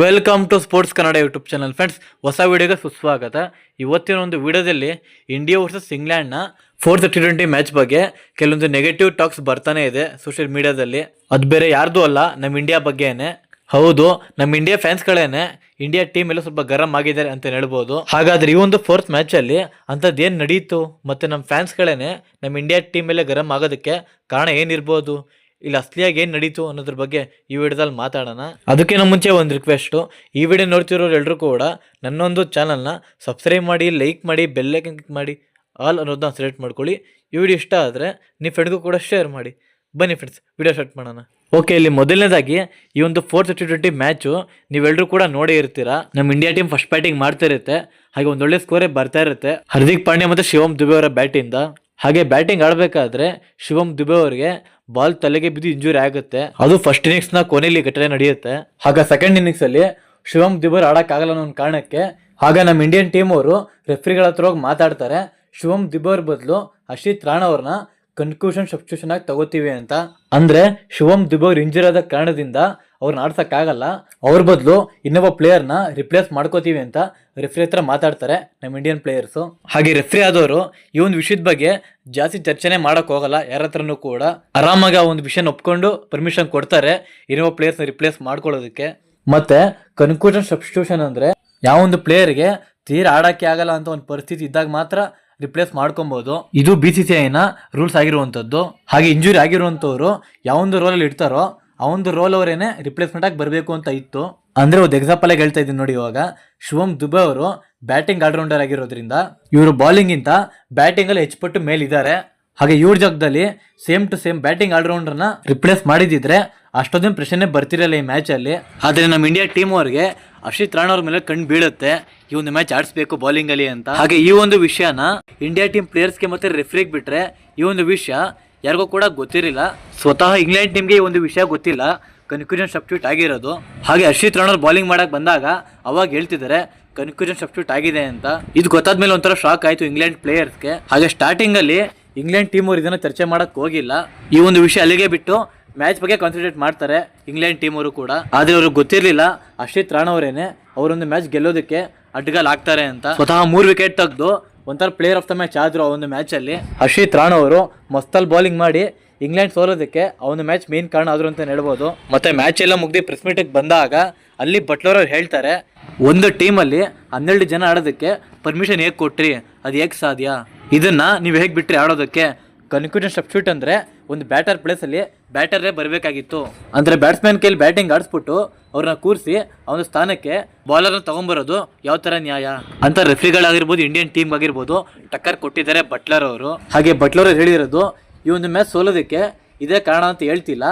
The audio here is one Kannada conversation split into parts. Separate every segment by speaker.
Speaker 1: Welcome to sports Kannada YouTube channel. Friends, ಹೊಸ ವಿಡಿಯೋಗೆ ಸುಸ್ವಾಗತ. ಇವತ್ತಿನ ಒಂದು ವಿಡಿಯೋದಲ್ಲಿ ಇಂಡಿಯಾ ವರ್ಸಸ್ ಇಂಗ್ಲೆಂಡ್ನ ಫೋರ್ತ್ T20 ಮ್ಯಾಚ್ ಬಗ್ಗೆ ಕೆಲವೊಂದು ನೆಗೆಟಿವ್ ಟಾಕ್ಸ್ ಬರ್ತಾನೆ ಇದೆ ಸೋಷಿಯಲ್ ಮೀಡಿಯಾದಲ್ಲಿ. ಅದು ಬೇರೆ ಯಾರ್ದು ಅಲ್ಲ, ನಮ್ಮ ಇಂಡಿಯಾ ಬಗ್ಗೆನೇ. ಹೌದು, ನಮ್ಮ ಇಂಡಿಯಾ ಫ್ಯಾನ್ಸ್ಗಳೇನೆ ಇಂಡಿಯಾ ಟೀಮ್ ಎಲ್ಲ ಸ್ವಲ್ಪ ಗರಂ ಆಗಿದ್ದಾರೆ ಅಂತ ಹೇಳ್ಬೋದು. ಹಾಗಾದ್ರೆ ಈ ಒಂದು ಫೋರ್ತ್ ಮ್ಯಾಚ್ ಅಲ್ಲಿ ಅಂಥದ್ದು ಏನು ನಡೀತು, ಮತ್ತೆ ನಮ್ಮ ಫ್ಯಾನ್ಸ್ಗಳೇನೆ ನಮ್ಮ ಇಂಡಿಯಾ ಟೀಮ್ ಎಲ್ಲ ಗರಂ ಆಗೋದಕ್ಕೆ ಕಾರಣ ಏನಿರ್ಬೋದು, ಇಲ್ಲಿ ಅಸಲಿಯಾಗಿ ಏನು ನಡೀತು ಅನ್ನೋದ್ರ ಬಗ್ಗೆ ಈ ವಿಡಿಯೋದಲ್ಲಿ ಮಾತಾಡೋಣ. ಅದಕ್ಕಿಂತ ಮುಂಚೆ ಒಂದು ರಿಕ್ವೆಸ್ಟು, ಈ ವಿಡಿಯೋ ನೋಡ್ತಿರೋರು ಎಲ್ಲರೂ ಕೂಡ ನನ್ನೊಂದು ಚಾನಲ್ನ ಸಬ್ಸ್ಕ್ರೈಬ್ ಮಾಡಿ, ಲೈಕ್ ಮಾಡಿ, ಬೆಲ್ಲೈಕನ್ ಕ್ಲಿಕ್ ಮಾಡಿ, ಆಲ್ ಅನ್ನೋದನ್ನ ಸೆಲೆಕ್ಟ್ ಮಾಡ್ಕೊಳ್ಳಿ. ಈ ವಿಡಿಯೋ ಇಷ್ಟ ಆದರೆ ನಿಮ್ಮ ಫ್ರೆಂಡ್ಗೂ ಕೂಡ ಶೇರ್ ಮಾಡಿ. ಬನ್ನಿ ಫ್ರೆಂಡ್ಸ್, ವಿಡಿಯೋ ಸ್ಟಾರ್ಟ್ ಮಾಡೋಣ. ಓಕೆ, ಇಲ್ಲಿ ಮೊದಲನೇದಾಗಿ ಈ ಒಂದು ಫೋರ್ತ್ T20 ಮ್ಯಾಚು ನೀವೆಲ್ಲರೂ ಕೂಡ ನೋಡೇ ಇರ್ತೀರಾ. ನಮ್ಮ ಇಂಡಿಯಾ ಟೀಮ್ ಫಸ್ಟ್ ಬ್ಯಾಟಿಂಗ್ ಮಾಡ್ತಿರುತ್ತೆ, ಹಾಗೆ ಒಂದೊಳ್ಳೆ ಸ್ಕೋರೇ ಬರ್ತಾ ಇರುತ್ತೆ ಹಾರ್ದಿಕ್ ಪಾಂಡ್ಯ ಮತ್ತು ಶಿವಮ್ ದುಬೆ ಅವರ ಬ್ಯಾಟಿಂದ. ಹಾಗೆ ಬ್ಯಾಟಿಂಗ್ ಆಡಬೇಕಾದ್ರೆ ಶಿವಮ್ ದುಬೆ ಅವರಿಗೆ ಬಾಲ್ ತಲೆಗೆ ಬಿದ್ದು ಇಂಜುರಿ ಆಗುತ್ತೆ. ಅದು ಫಸ್ಟ್ ಇನ್ನಿಂಗ್ಸ್ನ ಕೊನೆಯಲ್ಲಿ ಘಟನೆ ನಡೆಯುತ್ತೆ. ಹಾಗೆ ಸೆಕೆಂಡ್ ಇನ್ನಿಂಗ್ಸ್ ಅಲ್ಲಿ ಶಿವಮ್ ದುಬೆ ಆಡಕ್ಕಾಗಲ್ಲ ಅನ್ನೋ ಒಂದು ಕಾರಣಕ್ಕೆ ಆಗ ನಮ್ಮ ಇಂಡಿಯನ್ ಟೀಮ್ ಅವರು ರೆಫ್ರಿಗಳ ಹತ್ರ ಹೋಗಿ ಮಾತಾಡ್ತಾರೆ. ಶಿವಮ್ ದುಬೆ ಅವ್ರ ಬದಲು ಹರ್ಷಿತ್ ರಾಣಾ ಅವ್ರನ್ನ ಕನ್ಕ್ಲೂಷನ್ ಸಬ್ಸ್ಟಿಟ್ಯೂಷನ್ ಆಗಿ ತಗೋತೀವಿ ಅಂತ. ಅಂದ್ರೆ ಶಿವಮ್ ದುಬೆ ಅವ್ರು ಇಂಜುರಿ ಆದ ಕಾರಣದಿಂದ ಅವ್ರನ್ನ ಆಡ್ಸಕ್ಕಾಗಲ್ಲ, ಅವ್ರ ಬದಲು ಇನ್ನೊಬ್ಬ ಪ್ಲೇಯರ್ನ ರಿಪ್ಲೇಸ್ ಮಾಡ್ಕೋತೀವಿ ಅಂತ ರೆಫ್ರಿ ಹತ್ರ ಮಾತಾಡ್ತಾರೆ ನಮ್ಮ ಇಂಡಿಯನ್ ಪ್ಲೇಯರ್ಸು. ಹಾಗೆ ರೆಫ್ರಿ ಆದವರು ಈ ಒಂದು ವಿಷಯದ ಬಗ್ಗೆ ಜಾಸ್ತಿ ಚರ್ಚೆನೆ ಮಾಡಕ್ ಹೋಗಲ್ಲ ಯಾರ ಹತ್ರನೂ ಕೂಡ. ಆರಾಮಾಗಿ ಆ ಒಂದು ವಿಷಯನ ಒಪ್ಕೊಂಡು ಪರ್ಮಿಷನ್ ಕೊಡ್ತಾರೆ ಇನ್ನೊಬ್ಬ ಪ್ಲೇಯರ್ಸ್ನ ರಿಪ್ಲೇಸ್ ಮಾಡ್ಕೊಳ್ಳೋದಕ್ಕೆ. ಮತ್ತೆ ಕನ್ಕ್ಲೂಷನ್ ಸಬ್ಸ್ಟಿಟ್ಯೂಷನ್ ಅಂದ್ರೆ ಯಾವ ಒಂದು ಪ್ಲೇಯರ್ಗೆ ತೀರಾ ಆಡಕ್ಕೆ ಆಗಲ್ಲ ಅಂತ ಒಂದು ಪರಿಸ್ಥಿತಿ ಇದ್ದಾಗ ಮಾತ್ರ ರಿಪ್ಲೇಸ್ ಮಾಡ್ಕೊಬಹುದು. ಇದು BCCIನ ರೂಲ್ಸ್ ಆಗಿರುವಂತದ್ದು. ಹಾಗೆ ಇಂಜುರಿ ಆಗಿರುವಂತವ್ರು ಯಾವೊಂದು ರೋಲ್ ಅಲ್ಲಿ ಇರ್ತಾರೋ ಆ ಒಂದು ರೋಲ್ ಅವರೇನೆ ರಿಪ್ಲೇಸ್ಮೆಂಟ್ ಆಗಿ ಬರಬೇಕು ಅಂತ ಇತ್ತು. ಅಂದ್ರೆ ಒಂದು ಎಕ್ಸಾಂಪಲ್ ಆಗಿ ಹೇಳ್ತಾ ಇದ್ದೀನಿ ನೋಡಿ. ಇವಾಗ ಶಿವಮ್ ದುಬೆ ಅವರು ಬ್ಯಾಟಿಂಗ್ ಆಲ್ರೌಂಡರ್ ಆಗಿರೋದ್ರಿಂದ ಇವರು ಬಾಲಿಂಗ್ ಇಂತ ಬ್ಯಾಟಿಂಗ್ ಅಲ್ಲಿ ಹೆಚ್ಚು ಮೇಲಿದ್ದಾರೆ. ಹಾಗೆ ಇವ್ರ ಜಾಗದಲ್ಲಿ ಸೇಮ್ ಟು ಸೇಮ್ ಬ್ಯಾಟಿಂಗ್ ಆಲ್ರೌಂಡರ್ನ ರಿಪ್ಲೇಸ್ ಮಾಡಿದಿದ್ರೆ ಅಷ್ಟೊಂದೇನು ಪ್ರಶ್ನೆ ಬರ್ತಿರಲ್ಲ ಈ ಮ್ಯಾಚ್ ಅಲ್ಲಿ. ಆದ್ರೆ ನಮ್ಮ ಇಂಡಿಯಾ ಟೀಮ್ ಅವ್ರಿಗೆ ಹರ್ಷಿತ್ ರಾಣಾ ಅವ್ರ ಮೇಲೆ ಕಣ್ಣು ಬೀಳುತ್ತೆ ಈ ಒಂದು ಮ್ಯಾಚ್ ಆಡಿಸ್ಬೇಕು ಬೌಲಿಂಗ್ ಅಲ್ಲಿ ಅಂತ. ಹಾಗೆ ಈ ಒಂದು ವಿಷಯನ ಇಂಡಿಯಾ ಟೀಮ್ ಪ್ಲೇಯರ್ಸ್ಗೆ ಮತ್ತೆ ರೆಫ್ರಿಗೆ ಬಿಟ್ರೆ ಈ ಒಂದು ವಿಷಯ ಯಾರಿಗೂ ಕೂಡ ಗೊತ್ತಿರಲಿಲ್ಲ. ಸ್ವತಃ ಇಂಗ್ಲೆಂಡ್ ಟೀಮ್ಗೆ ಈ ಒಂದು ವಿಷಯ ಗೊತ್ತಿಲ್ಲ, ಕನ್ಕ್ಲೂಷನ್ ಸಬ್ಸ್ಟಿಟ್ಯೂಟ್ ಆಗಿರೋದು. ಹಾಗೆ ಹರ್ಷಿತ್ ರಾಣಾ ಬಾಲಿಂಗ್ ಮಾಡಕ್ ಬಂದಾಗ ಅವಾಗ ಹೇಳ್ತಿದ್ದಾರೆ ಕನ್ಕ್ಲೂಷನ್ ಸಬ್ಸ್ಟಿಟ್ಯೂಟ್ ಆಗಿದೆ ಅಂತ. ಇದು ಗೊತ್ತಾದ್ಮೇಲೆ ಒಂಥರ ಶಾಕ್ ಆಯ್ತು ಇಂಗ್ಲೆಂಡ್ ಪ್ಲೇಯರ್ಸ್ಗೆ. ಹಾಗೆ ಸ್ಟಾರ್ಟಿಂಗ್ ಅಲ್ಲಿ ಇಂಗ್ಲೆಂಡ್ ಟೀಮ್ ಅವರು ಇದನ್ನ ಚರ್ಚೆ ಮಾಡಕ್ ಹೋಗಿಲ್ಲ, ಈ ಒಂದು ವಿಷಯ ಅಲ್ಲಿಗೆ ಬಿಟ್ಟು ಮ್ಯಾಚ್ ಬಗ್ಗೆ ಕಾನ್ಸಂಟ್ರೇಟ್ ಮಾಡ್ತಾರೆ ಇಂಗ್ಲೆಂಡ್ ಟೀಮ್ ಅವರು ಕೂಡ. ಆದ್ರೆ ಅವ್ರಿಗೆ ಗೊತ್ತಿರಲಿಲ್ಲ ಹರ್ಷಿತ್ ರಾಣಾ ಅವರೇನೆ ಅವರೊಂದು ಮ್ಯಾಚ್ ಗೆಲ್ಲೋದಕ್ಕೆ ಅಡ್ಡಗಾಲ್ ಆಗ್ತಾರೆ ಅಂತ. ಸ್ವತಃ 3 ವಿಕೆಟ್ ತೆಗೆದು ಒಂಥರ ಪ್ಲೇಯರ್ ಆಫ್ ದ ಮ್ಯಾಚ್ ಆದ್ರು ಆ ಒಂದು ಮ್ಯಾಚ್ ಅಲ್ಲಿ. ಹರ್ಷಿತ್ ರಾಣಾ ಅವರು ಮಸ್ತಲ್ ಬೌಲಿಂಗ್ ಮಾಡಿ ಇಂಗ್ಲೆಂಡ್ ಸೋಲೋದಕ್ಕೆ ಆ ಒಂದು ಮ್ಯಾಚ್ ಮೇನ್ ಕಾರಣ ಆದ್ರು ಅಂತ ಹೇಳ್ಬೋದು. ಮತ್ತೆ ಮ್ಯಾಚ್ ಎಲ್ಲ ಮುಗ್ದು ಪ್ರೆಸ್ ಮೀಟಿಗೆ ಬಂದಾಗ ಅಲ್ಲಿ ಬಟ್ಲರ್ ಅವ್ರು ಹೇಳ್ತಾರೆ, ಒಂದು ಟೀಮಲ್ಲಿ 12 ಜನ ಆಡೋದಕ್ಕೆ ಪರ್ಮಿಷನ್ ಹೇಗೆ ಕೊಟ್ರಿ, ಅದು ಹೇಗೆ ಸಾಧ್ಯ, ಇದನ್ನ ನೀವು ಹೇಗೆ ಬಿಟ್ರಿ ಆಡೋದಕ್ಕೆ. ಕನ್ಕ್ಲೂಷನ್ ಸಬ್ಸ್ಟಿಟ್ಯೂಟ್ ಅಂದ್ರೆ ಒಂದು ಬ್ಯಾಟರ್ ಪ್ಲೇಸ್ ಅಲ್ಲಿ ಬ್ಯಾಟರೇ ಬರಬೇಕಾಗಿತ್ತು. ಅಂದ್ರೆ ಬ್ಯಾಟ್ಸ್ಮನ್ ಕೈಲಿ ಬ್ಯಾಟಿಂಗ್ ಆಡಿಸ್ಬಿಟ್ಟು ಅವ್ರನ್ನ ಕೂರಿಸಿ ಅವನ ಸ್ಥಾನಕ್ಕೆ ಬಾಲರ್ನ ತಗೊಂಡ್ಬರೋದು ಯಾವ ತರ ನ್ಯಾಯ ಅಂತ ರೆಫ್ರಿಗಳಾಗಿರ್ಬೋದು ಇಂಡಿಯನ್ ಟೀಮ್ ಆಗಿರ್ಬೋದು ಟಕ್ಕರ್ ಕೊಟ್ಟಿದ್ದಾರೆ ಬಟ್ಲರ್ ಅವರು. ಹಾಗೆ ಬಟ್ಲರ್ ಅವ್ರು ಹೇಳಿರೋದು ಈ ಒಂದು ಮ್ಯಾಚ್ ಸೋಲೋದಕ್ಕೆ ಇದೇ ಕಾರಣ ಅಂತ ಹೇಳ್ತಿಲ್ಲ,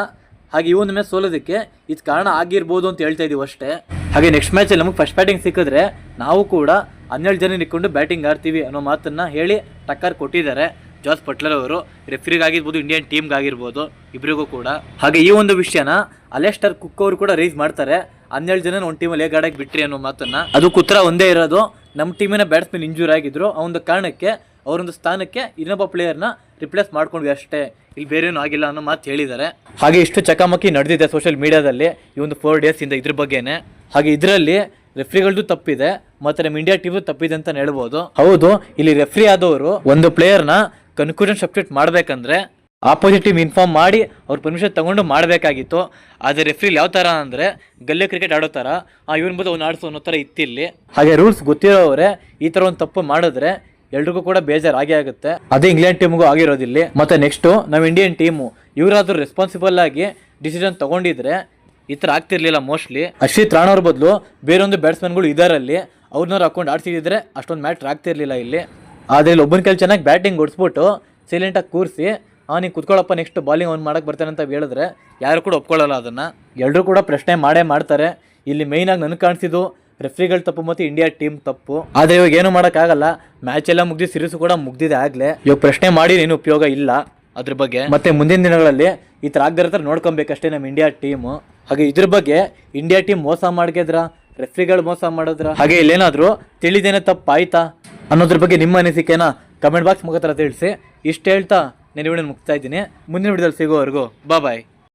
Speaker 1: ಹಾಗೆ ಈ ಒಂದು ಮ್ಯಾಚ್ ಸೋಲೋದಕ್ಕೆ ಇದು ಕಾರಣ ಆಗಿರ್ಬೋದು ಅಂತ ಹೇಳ್ತಾ ಇದೀವಿ ಅಷ್ಟೇ. ಹಾಗೆ ನೆಕ್ಸ್ಟ್ ಮ್ಯಾಚಲ್ಲಿ ನಮಗೆ ಫಸ್ಟ್ ಬ್ಯಾಟಿಂಗ್ ಸಿಕ್ಕಿದ್ರೆ ನಾವು ಕೂಡ 12 ಜನ ನಿಂತ್ಕೊಂಡು ಬ್ಯಾಟಿಂಗ್ ಆಡ್ತೀವಿ ಅನ್ನೋ ಮಾತನ್ನ ಹೇಳಿ ಟಕ್ಕರ್ ಕೊಟ್ಟಿದ್ದಾರೆ ಜಾಸ್ ಬಟ್ಲರ್ ಅವರು, ರೆಫ್ರಿಗಾಗಿರ್ಬೋದು ಇಂಡಿಯನ್ ಟೀಮ್ಗಾಗಿರ್ಬೋದು ಇಬ್ಬರಿಗೂ ಕೂಡ. ಹಾಗೆ ಈ ಒಂದು ವಿಷಯನ ಅಲೆಸ್ಟರ್ ಕುಕ್ ಅವರು ಕೂಡ ರೈಸ್ ಮಾಡ್ತಾರೆ, 12 ಜನ ಒಂದು ಟೀಮಲ್ಲಿ ಹೇಗೆ ಆಡಕ್ಕೆ ಬಿಟ್ರಿ ಅನ್ನೋ ಮಾತನ್ನ. ಅದಕ್ಕೆ ಉತ್ತರ ಒಂದೇ ಇರೋದು, ನಮ್ಮ ಟೀಮಿನ ಬ್ಯಾಟ್ಸ್ಮನ್ ಇಂಜೂರ್ ಆಗಿದ್ರು ಆ ಒಂದು ಕಾರಣಕ್ಕೆ ಅವರೊಂದು ಸ್ಥಾನಕ್ಕೆ ಇನ್ನೊಬ್ಬ ಪ್ಲೇಯರ್ನ ರಿಪ್ಲೇಸ್ ಮಾಡ್ಕೊಂಡ್ವಿ ಅಷ್ಟೇ, ಇಲ್ಲಿ ಬೇರೆ ಏನೂ ಆಗಿಲ್ಲ ಅನ್ನೋ ಮಾತು ಹೇಳಿದ್ದಾರೆ. ಹಾಗೆ ಇಷ್ಟು ಚಕಾಮಕಿ ನಡೆದಿದೆ ಸೋಷಿಯಲ್ ಮೀಡಿಯಾದಲ್ಲಿ ಈ ಒಂದು 4 ಡೇಸ್ ಇಂದ ಇದ್ರ ಬಗ್ಗೆನೆ. ಹಾಗೆ ಇದರಲ್ಲಿ ರೆಫ್ರಿಗಳದ್ದು ತಪ್ಪಿದೆ ಮತ್ತೆ ನಮ್ಮ ಇಂಡಿಯಾ ಟೀಮ್ ತಪ್ಪಿದೆ ಅಂತ ಹೇಳ್ಬೋದು. ಹೌದು, ಇಲ್ಲಿ ರೆಫ್ರಿ ಆದವರು ಒಂದು ಪ್ಲೇಯರ್ನ ಕನ್ಕ್ಲೂಷನ್ ಸಬ್ಸ್ಟಿಟ್ಯೂಟ್ ಮಾಡ್ಬೇಕಂದ್ರೆ ಆಪೋಸಿಟ್ ಟೀಮ್ ಇನ್ಫಾರ್ಮ್ ಮಾಡಿ ಅವ್ರ ಪರ್ಮಿಷನ್ ತಗೊಂಡು ಮಾಡಬೇಕಾಗಿತ್ತು. ಆದರೆ ರೆಫ್ರಿಲ್ ಯಾವ ಥರ ಅಂದರೆ ಗಲ್ಲಿ ಕ್ರಿಕೆಟ್ ಆಡೋ ಥರ ಇವನ್ ಬಂದು ಅವ್ನು ಆಡಿಸೋ ಅನ್ನೋ ಥರ ಇತ್ತಿಲ್ಲಿ. ಹಾಗೆ ರೂಲ್ಸ್ ಗೊತ್ತಿರೋವ್ರೆ ಈ ಥರ ಒಂದು ತಪ್ಪು ಮಾಡಿದ್ರೆ ಎಲ್ರಿಗೂ ಕೂಡ ಬೇಜಾರು ಆಗೇ ಆಗುತ್ತೆ. ಅದೇ ಇಂಗ್ಲೆಂಡ್ ಟೀಮ್ಗೂ ಆಗಿರೋದಿಲ್ಲ. ಮತ್ತೆ ನೆಕ್ಸ್ಟು ನಮ್ಮ ಇಂಡಿಯನ್ ಟೀಮು ಇವರಾದ್ರೂ ರೆಸ್ಪಾನ್ಸಿಬಲ್ ಆಗಿ ಡಿಸಿಷನ್ ತಗೊಂಡಿದ್ರೆ ಈ ಥರ ಆಗ್ತಿರ್ಲಿಲ್ಲ ಮೋಸ್ಟ್ಲಿ. ಹರ್ಷಿತ್ ರಾಣಾ ಅವ್ರ ಬದಲು ಬೇರೊಂದು ಬ್ಯಾಟ್ಸ್ಮನ್ಗಳು ಇದರಲ್ಲಿ ಅವ್ರನ್ನವ್ರು ಹಾಕೊಂಡು ಆಡ್ಸಿದ್ರೆ ಅಷ್ಟೊಂದು ಮ್ಯಾಟ್ರ್ ಆಗ್ತಿರ್ಲಿಲ್ಲ ಇಲ್ಲಿ. ಆದರೆ ಇಲ್ಲಿ ಒಬ್ಬನ ಕೈಲಿ ಚೆನ್ನಾಗಿ ಬ್ಯಾಟಿಂಗ್ ಹೊಡ್ಸ್ಬಿಟ್ಟು ಸೈಲೆಂಟಾಗಿ ಕೂರಿಸಿ ನೀನು ಕುತ್ಕೊಳ್ಳಪ್ಪ ನೆಕ್ಸ್ಟ್ ಬಾಲಿಂಗ್ ಅವ್ನು ಮಾಡಕ್ಕೆ ಬರ್ತಾನೆ ಅಂತ ಹೇಳಿದ್ರೆ ಯಾರು ಕೂಡ ಒಪ್ಕೊಳ್ಳಲ್ಲ ಅದನ್ನು. ಎಲ್ಲರೂ ಕೂಡ ಪ್ರಶ್ನೆ ಮಾಡೇ ಮಾಡ್ತಾರೆ. ಇಲ್ಲಿ ಮೇಯ್ನಾಗಿ ನನಗೆ ಕಾಣಿಸಿದ್ದು ರೆಫ್ರಿಗಳ ತಪ್ಪು ಮತ್ತು ಇಂಡಿಯಾ ಟೀಮ್ ತಪ್ಪು. ಆದರೆ ಇವಾಗ ಏನು ಮಾಡೋಕ್ಕಾಗಲ್ಲ, ಮ್ಯಾಚ್ ಎಲ್ಲ ಮುಗ್ದು ಸೀರೀಸು ಕೂಡ ಮುಗ್ದಿದೆ ಆಗಲೇ. ಇವಾಗ ಪ್ರಶ್ನೆ ಮಾಡಿ ಏನು ಉಪಯೋಗ ಇಲ್ಲ ಅದ್ರ ಬಗ್ಗೆ. ಮತ್ತೆ ಮುಂದಿನ ದಿನಗಳಲ್ಲಿ ಈ ಥರ ಆಗದಿರೋ ಥರ ನೋಡ್ಕೊಬೇಕಷ್ಟೇ ನಮ್ಮ ಇಂಡಿಯಾ ಟೀಮು. ಹಾಗೆ ಇದ್ರ ಬಗ್ಗೆ ಇಂಡಿಯಾ ಟೀಮ್ ಮೋಸ ಮಾಡಿದ್ರ, ರೆಫ್ರಿಗಳು ಮೋಸ ಮಾಡಿದ್ರ, ಹಾಗೆ ಇಲ್ಲೇನಾದರೂ ತಿಳಿದೇನೆ ತಪ್ಪಾಯ್ತಾ ಅನ್ನೋದ್ರ ಬಗ್ಗೆ ನಿಮ್ಮ ಅನಿಸಿಕೆನ ಕಮೆಂಟ್ ಬಾಕ್ಸ್ ಮುಖಾಂತರ ತಿಳಿಸಿ. ಇಷ್ಟು ಹೇಳ್ತಾ ನಾನು ವಿಡಿಯೋನ ಮುಗ್ತಾ ಇದ್ದೀನಿ. ಮುಂದಿನ ವಿಡಿಯೋದಲ್ಲಿ ಸಿಗೋವರೆಗೂ ಬಾಯ್.